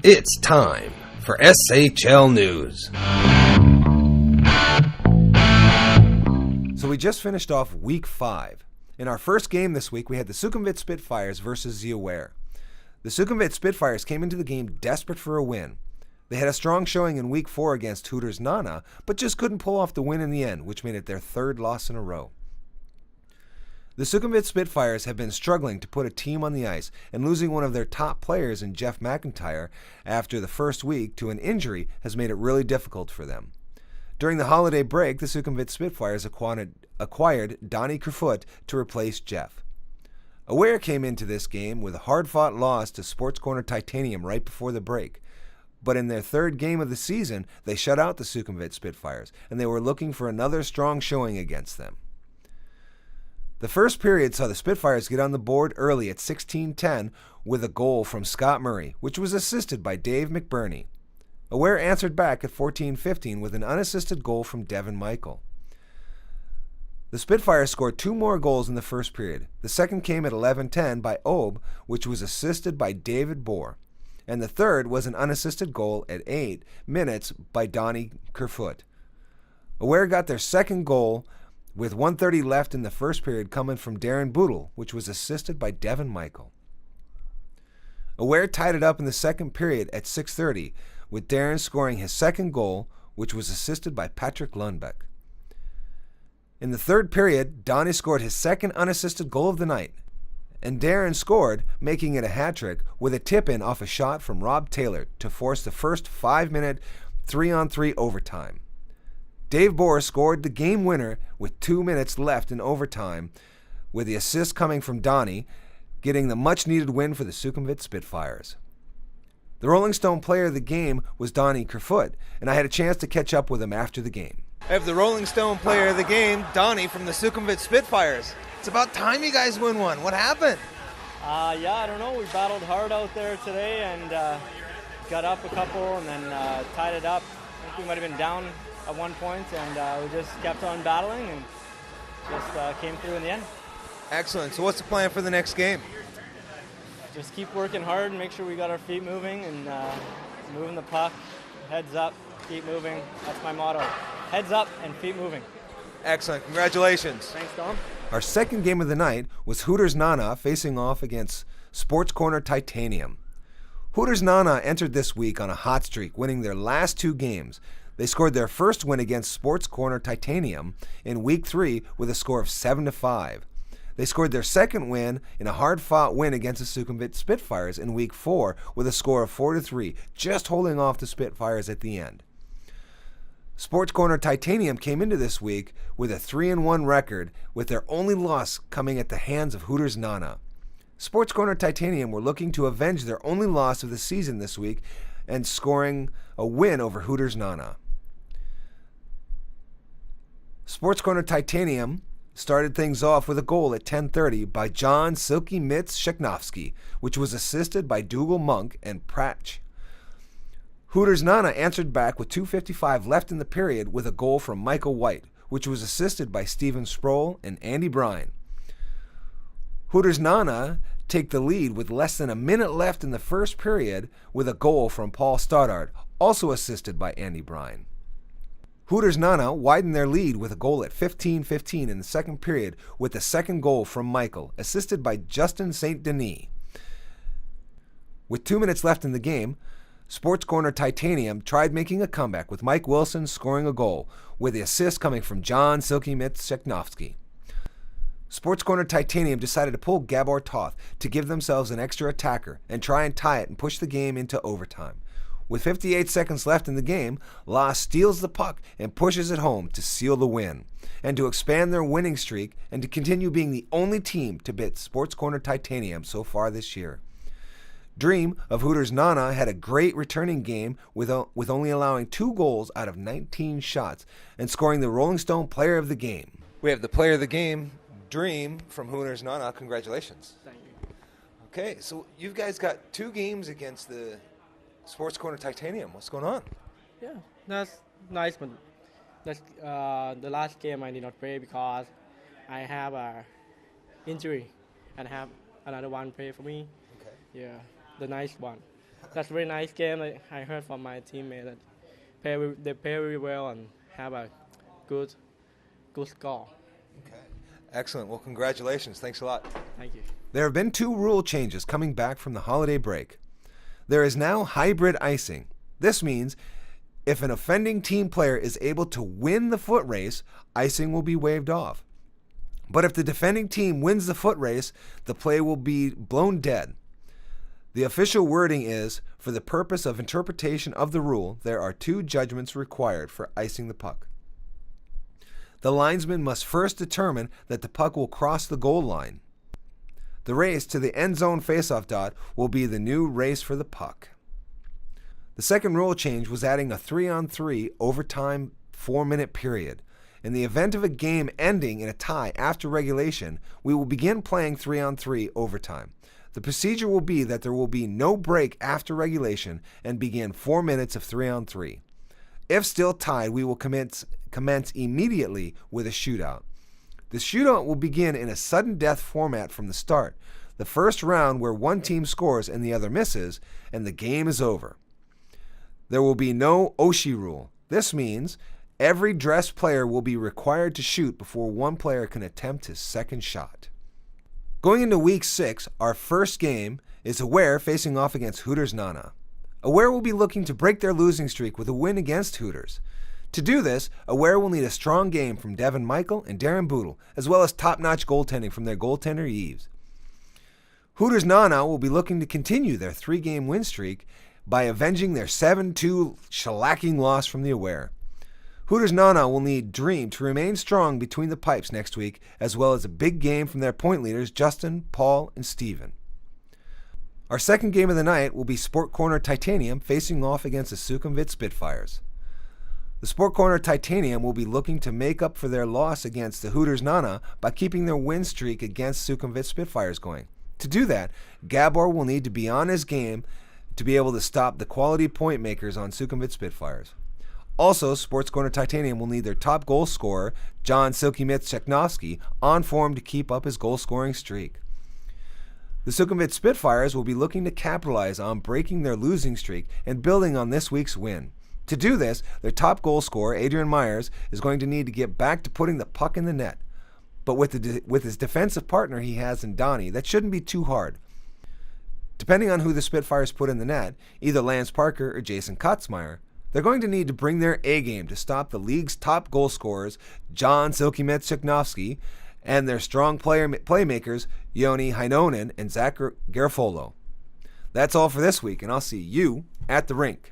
It's time for SHL News. So we just finished off Week 5. In our first game this week, we had the Sukhumvit Spitfires versus the Aware. The Sukhumvit Spitfires came into the game desperate for a win. They had a strong showing in Week 4 against Hooters Nana, but just couldn't pull off the win in the end, which made it their third loss in a row. The Sukhumvit Spitfires have been struggling to put a team on the ice, and losing one of their top players in Jeff McIntyre after the first week to an injury has made it really difficult for them. During the holiday break, the Sukhumvit Spitfires acquired Donny Kerfoot to replace Jeff. Aware came into this game with a hard-fought loss to Sports Corner Titanium right before the break. But in their third game of the season, they shut out the Sukhumvit Spitfires, and they were looking for another strong showing against them. The first period saw the Spitfires get on the board early at 16-10 with a goal from Scott Murray, which was assisted by Dave McBurney. Aware answered back at 14-15 with an unassisted goal from Devin Michael. The Spitfires scored two more goals in the first period. The second came at 11-10 by Obe, which was assisted by David Bohr. And the third was an unassisted goal at 8 minutes by Donny Kerfoot. Aware got their second goal with 1:30 left in the first period coming from Darren Boodle, which was assisted by Devin Michael. Aware tied it up in the second period at 6:30, with Darren scoring his second goal, which was assisted by Patrick Lundbeck. In the third period, Donny scored his second unassisted goal of the night, and Darren scored, making it a hat-trick with a tip-in off a shot from Rob Taylor to force the first 5-minute 3-on-3 overtime. Dave Bohr scored the game winner with 2 minutes left in overtime, with the assist coming from Donny, getting the much-needed win for the Sukhumvit Spitfires. The Rolling Stone player of the game was Donny Kerfoot, and I had a chance to catch up with him after the game. I have the Rolling Stone player of the game, Donny from the Sukhumvit Spitfires. It's about time you guys win one. What happened? I don't know. We battled hard out there today and got up a couple and then tied it up. I think we might have been down at one point, and we just kept on battling and just came through in the end. Excellent. So what's the plan for the next game? Just keep working hard and make sure we got our feet moving and moving the puck. Heads up, keep moving. That's my motto. Heads up and feet moving. Excellent. Congratulations. Thanks, Dom. Our second game of the night was Hooters Nana facing off against Sports Corner Titanium. Hooters Nana entered this week on a hot streak, winning their last two games. They scored their first win against Sports Corner Titanium in Week 3 with a score of 7-5. They scored their second win in a hard-fought win against the Sukhumvit Spitfires in Week 4 with a score of 4-3, just holding off the Spitfires at the end. Sports Corner Titanium came into this week with a 3-1 record, with their only loss coming at the hands of Hooters Nana. Sports Corner Titanium were looking to avenge their only loss of the season this week and scoring a win over Hooters Nana. Sports Corner Titanium started things off with a goal at 10:30 by John Silky Mitz Sheknovsky, which was assisted by Dougal Monk and Pratch. Hooters Nana answered back with 2:55 left in the period with a goal from Michael White, which was assisted by Stephen Sproul and Andy Bryan. Hooters Nana take the lead with less than a minute left in the first period with a goal from Paul Stoddard, also assisted by Andy Bryan. Hooters Nana widened their lead with a goal at 15:15 in the second period with the second goal from Michael, assisted by Justin St. Denis. With 2 minutes left in the game, Sports Corner Titanium tried making a comeback with Mike Wilson scoring a goal, with the assist coming from John Silky Mitz Sheknovsky. Sports Corner Titanium decided to pull Gabor Toth to give themselves an extra attacker and try and tie it and push the game into overtime. With 58 seconds left in the game, La steals the puck and pushes it home to seal the win, and to expand their winning streak and to continue being the only team to beat Sports Corner Titanium so far this year. Dream of Hooters Nana had a great returning game with only allowing 2 goals out of 19 shots and scoring the Rolling Stone player of the game. We have the player of the game, Dream from Hooters Nana. Congratulations. Thank you. Okay, so you guys got 2 games against the Sports Corner Titanium. What's going on? Yeah, that's nice, but that's the last game I did not play because I have a injury and have another one play for me. Okay. Yeah, the nice one. That's a very nice game. I heard from my teammate that they play very well and have a good score. Okay. Excellent. Well, congratulations. Thanks a lot. Thank you. There have been 2 rule changes coming back from the holiday break. There is now hybrid icing. This means if an offending team player is able to win the foot race, icing will be waved off. But if the defending team wins the foot race, the play will be blown dead. The official wording is, for the purpose of interpretation of the rule, there are 2 judgments required for icing the puck. The linesman must first determine that the puck will cross the goal line. The race to the end zone faceoff dot will be the new race for the puck. The second rule change was adding a 3-on-3 overtime 4-minute period. In the event of a game ending in a tie after regulation, we will begin playing 3-on-3 overtime. The procedure will be that there will be no break after regulation and begin 4 minutes of 3-on-3. If still tied, we will commence immediately with a shootout. The shootout will begin in a sudden death format from the start. The first round where one team scores and the other misses, and the game is over. There will be no Oshie rule. This means every dressed player will be required to shoot before one player can attempt his second shot. Going into Week 6, our first game is Aware facing off against Hooters Nana. Aware will be looking to break their losing streak with a win against Hooters. To do this, Aware will need a strong game from Devin Michael and Darren Boodle, as well as top-notch goaltending from their goaltender Yves. Hooters Nana will be looking to continue their 3-game win streak by avenging their 7-2 shellacking loss from the Aware. Hooters Nana will need Dream to remain strong between the pipes next week, as well as a big game from their point leaders Justin, Paul, and Steven. Our second game of the night will be Sport Corner Titanium facing off against the Sukhumvit Spitfires. The Sport Corner Titanium will be looking to make up for their loss against the Hooters Nana by keeping their win streak against Sukhumvit Spitfires going. To do that, Gabor will need to be on his game to be able to stop the quality point makers on Sukhumvit Spitfires. Also, Sports Corner Titanium will need their top goal scorer, John Silkymith Cheknovsky, on form to keep up his goal-scoring streak. The Sukhumvit Spitfires will be looking to capitalize on breaking their losing streak and building on this week's win. To do this, their top goal scorer, Adrian Myers, is going to need to get back to putting the puck in the net. But with his defensive partner he has in Donny, that shouldn't be too hard. Depending on who the Spitfires put in the net, either Lance Parker or Jason Kotzmeyer, they're going to need to bring their A-game to stop the league's top goal scorers, John Silkymith Cheknovsky, and their strong playmakers, Joni Heinonen and Zach Garofalo. That's all for this week, and I'll see you at the rink.